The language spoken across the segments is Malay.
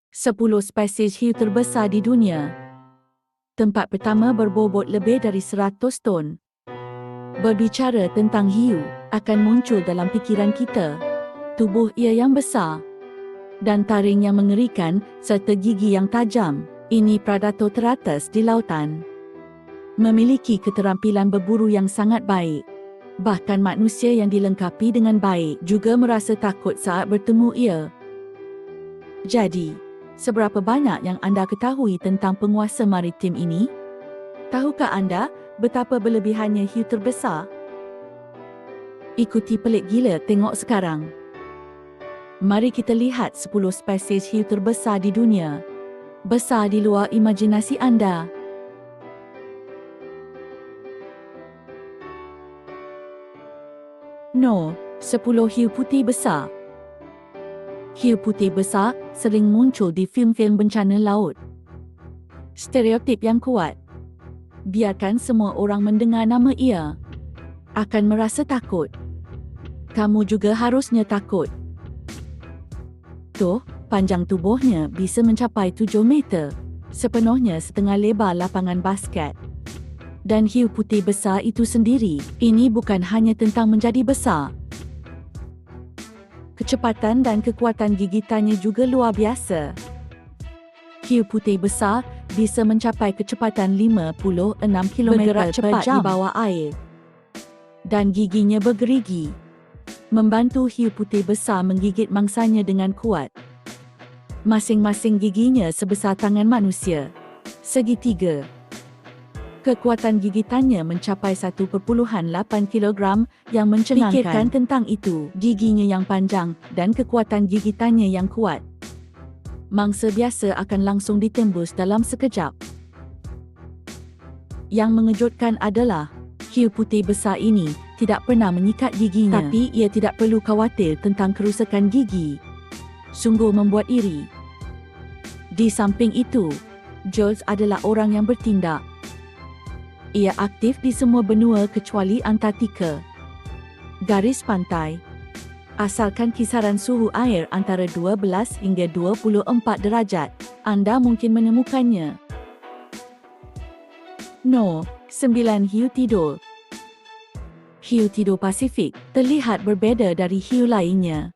10 spesies hiu terbesar di dunia. Tempat pertama berbobot lebih dari 100 ton. Berbicara tentang hiu, akan muncul dalam fikiran kita tubuh ia yang besar dan taring yang mengerikan serta gigi yang tajam. Ini predator teratas di lautan. Memiliki keterampilan berburu yang sangat baik. Bahkan manusia yang dilengkapi dengan baik juga merasa takut saat bertemu ia. Jadi, seberapa banyak yang anda ketahui tentang penguasa maritim ini? Tahukah anda betapa berlebihannya hiu terbesar? Ikuti pelik gila tengok sekarang. Mari kita lihat 10 spesies hiu terbesar di dunia. Besar di luar imajinasi anda. No. 10 hiu putih besar. Hiu putih besar sering muncul di film-film bencana laut. Stereotip yang kuat. Biarkan semua orang mendengar nama ia, akan merasa takut. Kamu juga harusnya takut. Tuh, panjang tubuhnya bisa mencapai 7 meter, sepenuhnya setengah lebar lapangan basket. Dan hiu putih besar itu sendiri, ini bukan hanya tentang menjadi besar. Kecepatan dan kekuatan gigitannya juga luar biasa. Hiu putih besar bisa mencapai kecepatan 56 km per jam di bawah air. Dan giginya bergerigi, membantu hiu putih besar menggigit mangsanya dengan kuat. Masing-masing giginya sebesar tangan manusia, segitiga. Kekuatan gigitannya mencapai 1,8 kg yang mencengangkan. Fikirkan tentang itu, giginya yang panjang dan kekuatan gigitannya yang kuat. Mangsa biasa akan langsung ditembus dalam sekejap. Yang mengejutkan adalah, hiu putih besar ini tidak pernah menyikat giginya. Tapi ia tidak perlu khawatir tentang kerusakan gigi. Sungguh membuat iri. Di samping itu, Jules adalah orang yang bertindak. Ia aktif di semua benua kecuali Antartika. Garis pantai. Asalkan kisaran suhu air antara 12 hingga 24 derajat, anda mungkin menemukannya. No. 9 hiu tidur. Hiu tidur Pasifik terlihat berbeza dari hiu lainnya.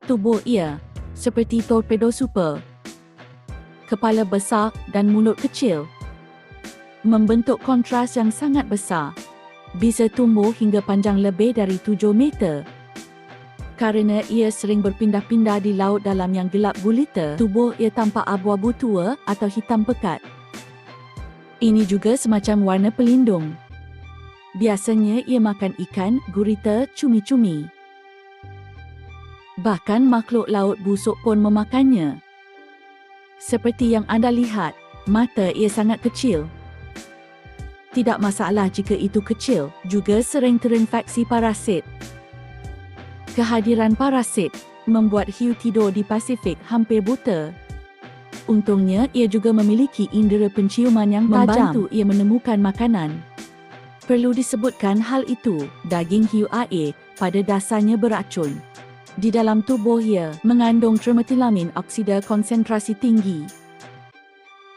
Tubuh ia seperti torpedo super. Kepala besar dan mulut kecil membentuk kontras yang sangat besar. Bisa tumbuh hingga panjang lebih dari 7 meter. Karena ia sering berpindah-pindah di laut dalam yang gelap gulita, tubuh ia tampak abu-abu tua atau hitam pekat. Ini juga semacam warna pelindung. Biasanya ia makan ikan, gurita, cumi-cumi. Bahkan makhluk laut busuk pun memakannya. Seperti yang anda lihat, mata ia sangat kecil. Tidak masalah jika itu kecil, juga sering terinfeksi parasit. Kehadiran parasit membuat hiu tidur di Pasifik hampir buta. Untungnya ia juga memiliki indera penciuman yang tajam, membantu ia menemukan makanan. Perlu disebutkan hal itu, daging hiu air pada dasarnya beracun. Di dalam tubuh ia mengandung trimetilamin oksida konsentrasi tinggi.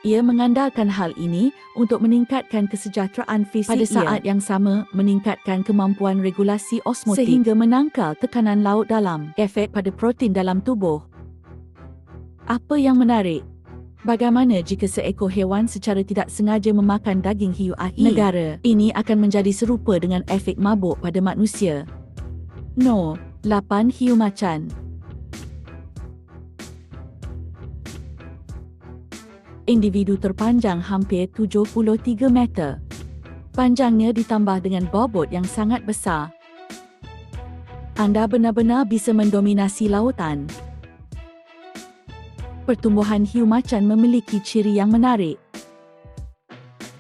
Ia mengandalkan hal ini untuk meningkatkan kesejahteraan fisik pada saat yang sama meningkatkan kemampuan regulasi osmotik sehingga menangkal tekanan laut dalam. Efek pada protein dalam tubuh. Apa yang menarik? Bagaimana jika seekor hewan secara tidak sengaja memakan daging hiu air? Negara ini akan menjadi serupa dengan efek mabuk pada manusia. No. 8 hiu macan. Individu terpanjang hampir 73 meter. Panjangnya ditambah dengan bobot yang sangat besar. Anda benar-benar bisa mendominasi lautan. Pertumbuhan hiu macan memiliki ciri yang menarik.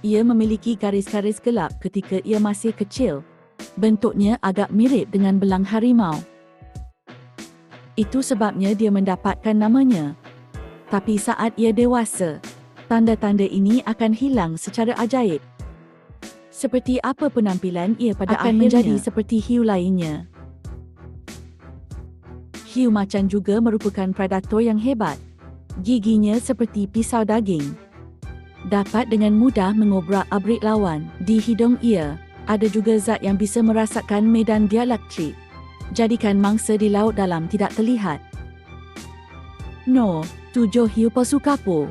Ia memiliki garis-garis gelap ketika ia masih kecil. Bentuknya agak mirip dengan belang harimau. Itu sebabnya dia mendapatkan namanya. Tapi saat ia dewasa, tanda-tanda ini akan hilang secara ajaib. Seperti apa penampilan ia pada akhirnya? Akan menjadi seperti hiu lainnya. Hiu macan juga merupakan predator yang hebat. Giginya seperti pisau daging. Dapat dengan mudah mengobrak-abrik lawan. Di hidung ia, ada juga zat yang bisa merasakan medan dielektrik. Jadikan mangsa di laut dalam tidak terlihat. No. 7. Hiu palsu kapur.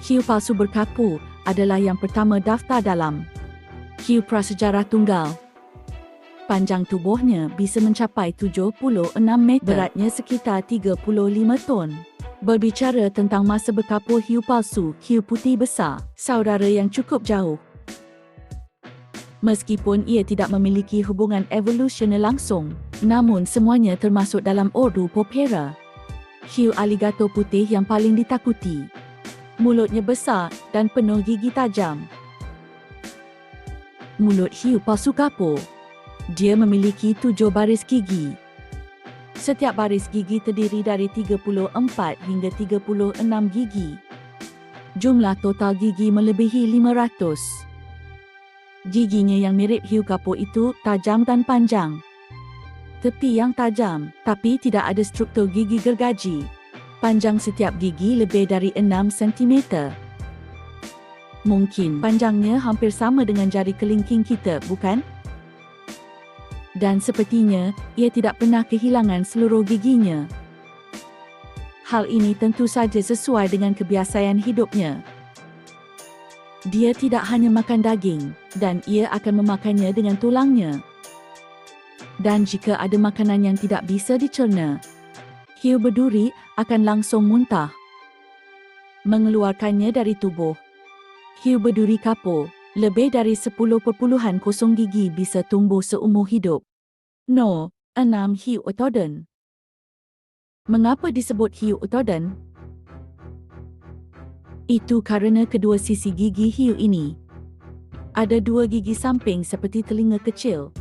Hiu palsu berkapur adalah yang pertama daftar dalam hiu prasejarah tunggal. Panjang tubuhnya bisa mencapai 76 meter, beratnya sekitar 35 ton. Berbicara tentang masa berkapur hiu palsu, hiu putih besar, saudara yang cukup jauh. Meskipun ia tidak memiliki hubungan evolusional langsung, namun semuanya termasuk dalam ordo Popera. Hiu aligator putih yang paling ditakuti. Mulutnya besar dan penuh gigi tajam. Mulut hiu palsu kapur. Dia memiliki 7 baris gigi. Setiap baris gigi terdiri dari 34 hingga 36 gigi. Jumlah total gigi melebihi 500. Giginya yang mirip hiu kapur itu tajam dan panjang. Tepi yang tajam, tapi tidak ada struktur gigi gergaji. Panjang setiap gigi lebih dari 6 cm. Mungkin panjangnya hampir sama dengan jari kelingking kita, bukan? Dan sepertinya ia tidak pernah kehilangan seluruh giginya. Hal ini tentu saja sesuai dengan kebiasaan hidupnya. Dia tidak hanya makan daging, dan ia akan memakannya dengan tulangnya. Dan jika ada makanan yang tidak bisa dicerna, hiu berduri akan langsung muntah. Mengeluarkannya dari tubuh. Hiu berduri kapur, lebih dari 10,0 gigi bisa tumbuh seumur hidup. No. 6. Hiu otodon. Mengapa disebut hiu otodon? Itu kerana kedua sisi gigi hiu ini ada 2 gigi samping seperti telinga kecil.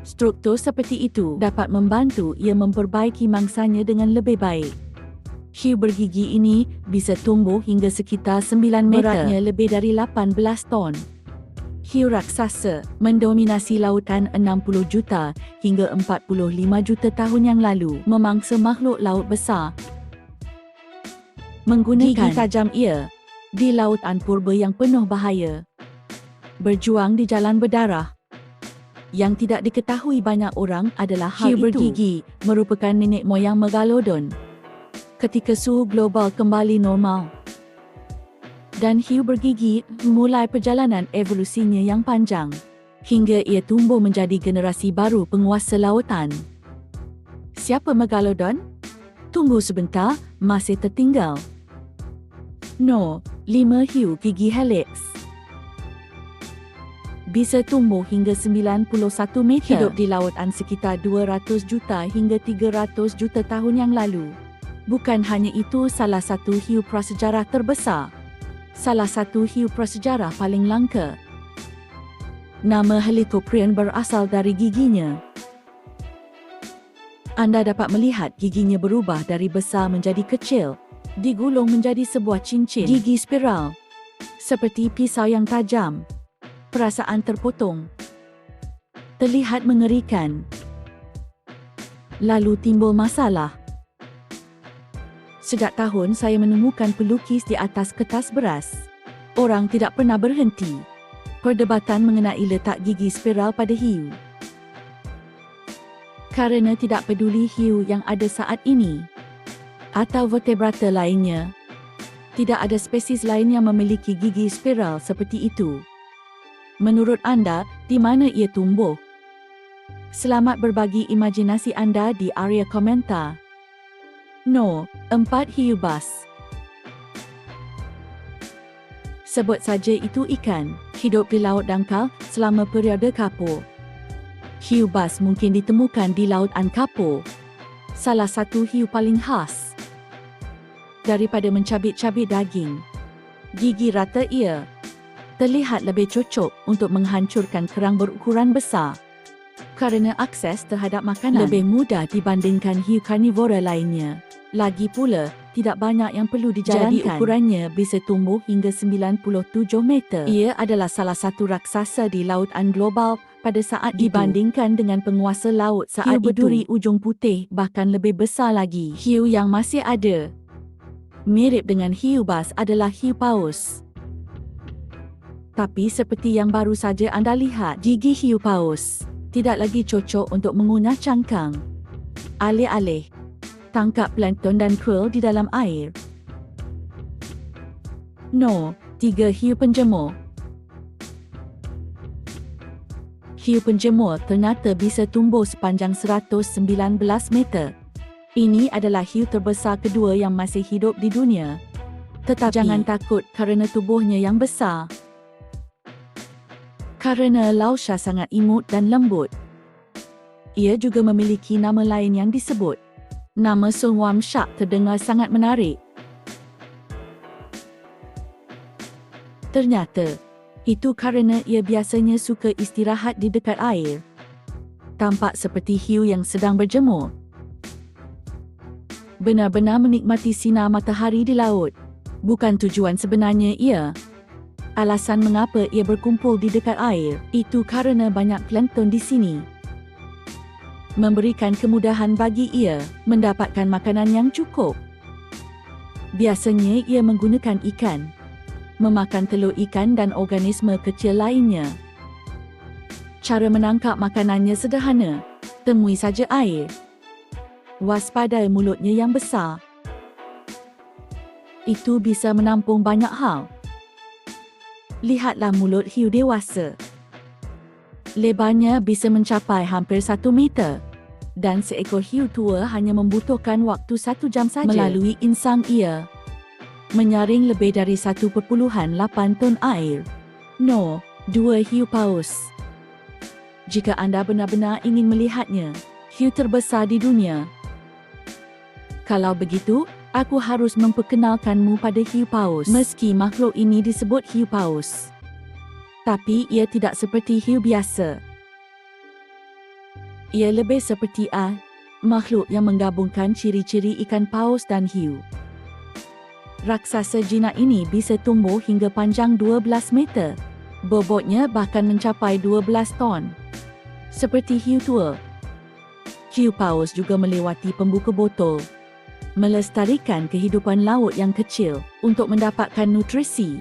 Struktur seperti itu dapat membantu ia memperbaiki mangsanya dengan lebih baik. Hiu bergigi ini bisa tumbuh hingga sekitar 9 meter, beratnya lebih dari 18 ton. Hiu raksasa mendominasi lautan 60 juta hingga 45 juta tahun yang lalu, memangsa makhluk laut besar. Menggunakan gigi tajam ia di lautan purba yang penuh bahaya. Berjuang di jalan berdarah. Yang tidak diketahui banyak orang adalah hiu bergigi merupakan nenek moyang megalodon ketika suhu global kembali normal. Dan hiu bergigi memulai perjalanan evolusinya yang panjang hingga ia tumbuh menjadi generasi baru penguasa lautan. Siapa megalodon? Tunggu sebentar, masih tertinggal. No. 5. Hiu gigi helix. Bisa tumbuh hingga 91 meter. Hidup di lautan sekitar 200 juta hingga 300 juta tahun yang lalu. Bukan hanya itu, salah satu hiu prasejarah terbesar. Salah satu hiu prasejarah paling langka. Nama Helicoprion berasal dari giginya. Anda dapat melihat giginya berubah dari besar menjadi kecil, digulung menjadi sebuah cincin gigi spiral, seperti pisau yang tajam. Perasaan terpotong. Terlihat mengerikan. Lalu timbul masalah. Sejak tahun saya menemukan pelukis di atas kertas beras. Orang tidak pernah berhenti. Perdebatan mengenai letak gigi spiral pada hiu. Karena tidak peduli hiu yang ada saat ini atau vertebrata lainnya, tidak ada spesies lain yang memiliki gigi spiral seperti itu. Menurut anda, di mana ia tumbuh? Selamat berbagi imajinasi anda di area komentar. No. 4. Hiu bas. Sebut saja itu ikan, hidup di laut dangkal selama periode kapur. Hiu bas mungkin ditemukan di lautan kapur. Salah satu hiu paling khas. Daripada mencabik-cabik daging, gigi rata ia terlihat lebih cocok untuk menghancurkan kerang berukuran besar. Kerana akses terhadap makanan lebih mudah dibandingkan hiu karnivora lainnya. Lagi pula, tidak banyak yang perlu dijalankan. Jadi ukurannya bisa tumbuh hingga 97 meter. Ia adalah salah satu raksasa di lautan global pada saat dibandingkan dengan penguasa laut saat hiu berduri ujung putih bahkan lebih besar lagi. Hiu yang masih ada mirip dengan hiu bas adalah hiu paus. Tapi seperti yang baru saja anda lihat, gigi hiu paus tidak lagi cocok untuk mengunyah cangkang. Alih-alih tangkap plankton dan krill di dalam air. No. 3. Hiu penjemur. Hiu penjemur ternyata bisa tumbuh sepanjang 119 meter. Ini adalah hiu terbesar kedua yang masih hidup di dunia. Tetapi jangan takut kerana tubuhnya yang besar. Kerana Laosha sangat imut dan lembut. Ia juga memiliki nama lain yang disebut. Nama Silkworm Shark terdengar sangat menarik. Ternyata, itu kerana ia biasanya suka istirahat di dekat air. Tampak seperti hiu yang sedang berjemur. Benar-benar menikmati sinar matahari di laut. Bukan tujuan sebenarnya ia. Alasan mengapa ia berkumpul di dekat air, itu kerana banyak plankton di sini. Memberikan kemudahan bagi ia mendapatkan makanan yang cukup. Biasanya ia menggunakan ikan, memakan telur ikan dan organisme kecil lainnya. Cara menangkap makanannya sederhana. Temui saja air. Waspadai mulutnya yang besar. Itu bisa menampung banyak hal. Lihatlah mulut hiu dewasa. Lebarnya bisa mencapai hampir 1 meter. Dan seekor hiu tua hanya membutuhkan waktu 1 jam saja. Melalui insang ia menyaring lebih dari 1.8 ton air. No. 2. Hiu paus. Jika anda benar-benar ingin melihatnya, hiu terbesar di dunia. Kalau begitu, aku harus memperkenalkanmu pada hiu paus. Meski makhluk ini disebut hiu paus, tapi ia tidak seperti hiu biasa. Ia lebih seperti makhluk yang menggabungkan ciri-ciri ikan paus dan hiu. Raksasa jinak ini bisa tumbuh hingga panjang 12 meter. Bobotnya bahkan mencapai 12 ton. Seperti hiu tua, hiu paus juga melewati pembuka botol, melestarikan kehidupan laut yang kecil untuk mendapatkan nutrisi.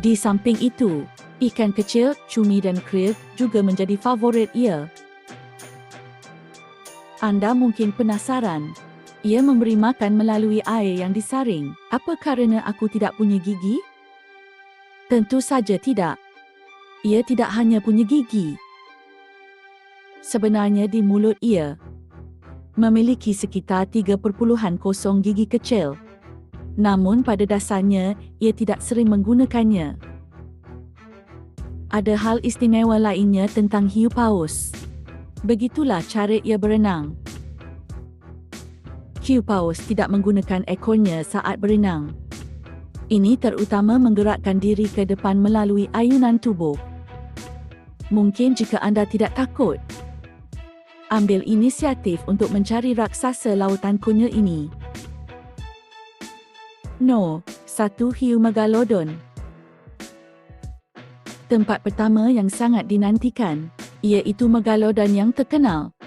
Di samping itu, ikan kecil, cumi dan krill juga menjadi favorit ia. Anda mungkin penasaran, ia memberi makan melalui air yang disaring. Apa kerana aku tidak punya gigi? Tentu saja tidak. Ia tidak hanya punya gigi. Sebenarnya di mulut ia memiliki sekitar 3.0 gigi kecil. Namun pada dasarnya, ia tidak sering menggunakannya. Ada hal istimewa lainnya tentang hiu paus. Begitulah cara ia berenang. Hiu paus tidak menggunakan ekornya saat berenang. Ini terutama menggerakkan diri ke depan melalui ayunan tubuh. Mungkin jika anda tidak takut, ambil inisiatif untuk mencari raksasa lautan kunyit ini. No. 1. Hiu Megalodon. Tempat pertama yang sangat dinantikan, iaitu Megalodon yang terkenal.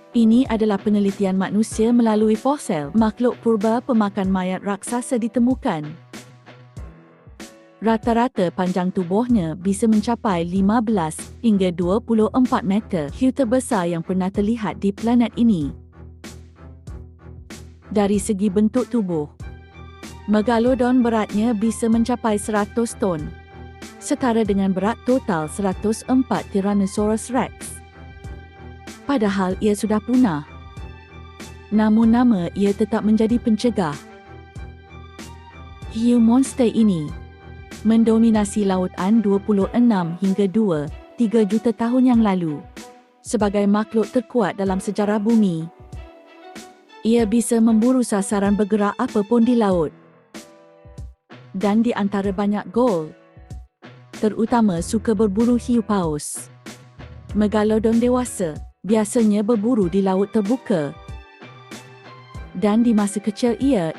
Ini adalah penelitian manusia melalui fosil. Makhluk purba pemakan mayat raksasa ditemukan. Rata-rata panjang tubuhnya bisa mencapai 15 hingga 24 meter. Hiu terbesar yang pernah terlihat di planet ini. Dari segi bentuk tubuh, Megalodon beratnya bisa mencapai 100 ton, setara dengan berat total 104 Tyrannosaurus Rex. Padahal ia sudah punah. Namun nama ia tetap menjadi pencegah. Hiu monster ini mendominasi lautan 26 hingga 3 juta tahun yang lalu. Sebagai makhluk terkuat dalam sejarah bumi, ia bisa memburu sasaran bergerak apapun di laut. Dan di antara banyak gol, terutama suka berburu hiu paus, Megalodon dewasa biasanya berburu di laut terbuka. Dan di masa kecil ia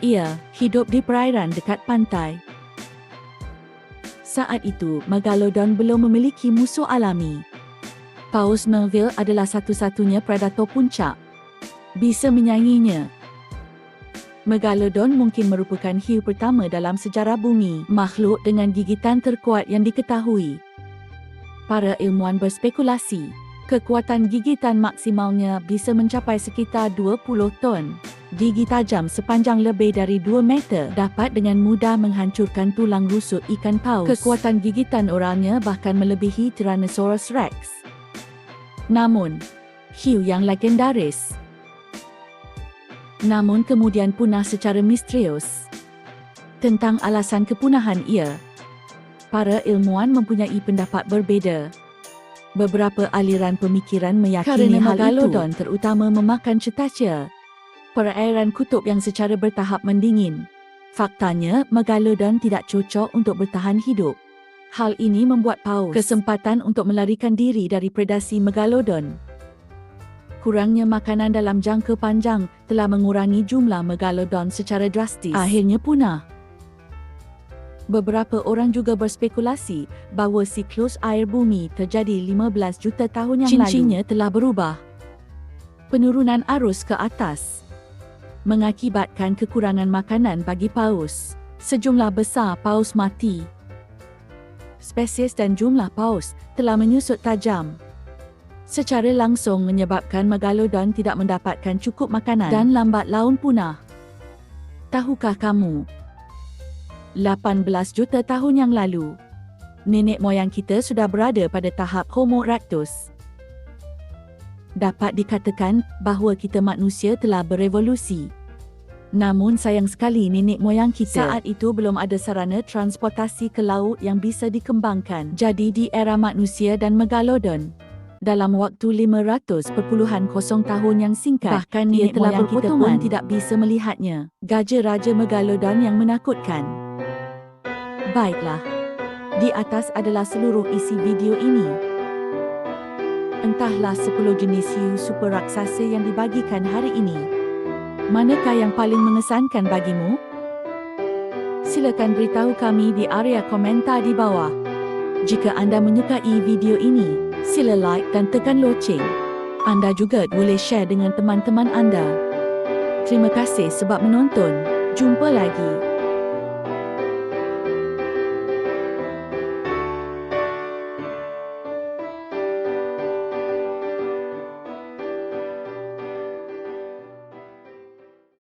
hidup di perairan dekat pantai. Saat itu, Megalodon belum memiliki musuh alami. Paus Melville adalah satu-satunya predator puncak. Bisa menyainginya. Megalodon mungkin merupakan hiu pertama dalam sejarah bumi, makhluk dengan gigitan terkuat yang diketahui. Para ilmuwan berspekulasi, kekuatan gigitan maksimalnya bisa mencapai sekitar 20 ton. Gigi tajam sepanjang lebih dari 2 meter dapat dengan mudah menghancurkan tulang rusuk ikan paus. Kekuatan gigitan oralnya bahkan melebihi Tyrannosaurus Rex. Namun, hiu yang legendaris namun kemudian punah secara misterius. Tentang alasan kepunahan ia, para ilmuwan mempunyai pendapat berbeza. Beberapa aliran pemikiran meyakini hal Megalodon terutama memakan cetacea, perairan kutub yang secara bertahap mendingin. Faktanya, Megalodon tidak cocok untuk bertahan hidup. Hal ini membuat paus kesempatan untuk melarikan diri dari predasi Megalodon. Kurangnya makanan dalam jangka panjang telah mengurangi jumlah Megalodon secara drastis. Akhirnya punah. Beberapa orang juga berspekulasi bahawa siklus air bumi terjadi 15 juta tahun yang lalu. Cincinnya telah berubah. Penurunan arus ke atas mengakibatkan kekurangan makanan bagi paus. Sejumlah besar paus mati. Spesies dan jumlah paus telah menyusut tajam. Secara langsung menyebabkan Megalodon tidak mendapatkan cukup makanan dan lambat laun punah. Tahukah kamu? 18 juta tahun yang lalu, nenek moyang kita sudah berada pada tahap Homo erectus. Dapat dikatakan bahawa kita manusia telah berevolusi. Namun sayang sekali nenek moyang kita saat itu belum ada sarana transportasi ke laut yang bisa dikembangkan. Jadi di era manusia dan Megalodon, dalam waktu 500,000 tahun yang singkat, bahkan ia telah berpotongan tidak bisa melihatnya. Gajah Raja Megalodon yang menakutkan. Baiklah, di atas adalah seluruh isi video ini. Entahlah 10 jenis hiu super raksasa yang dibagikan hari ini. Manakah yang paling mengesankan bagimu? Silakan beritahu kami di area komentar di bawah. Jika anda menyukai video ini, sila like dan tekan loceng. Anda juga boleh share dengan teman-teman anda. Terima kasih sebab menonton. Jumpa lagi.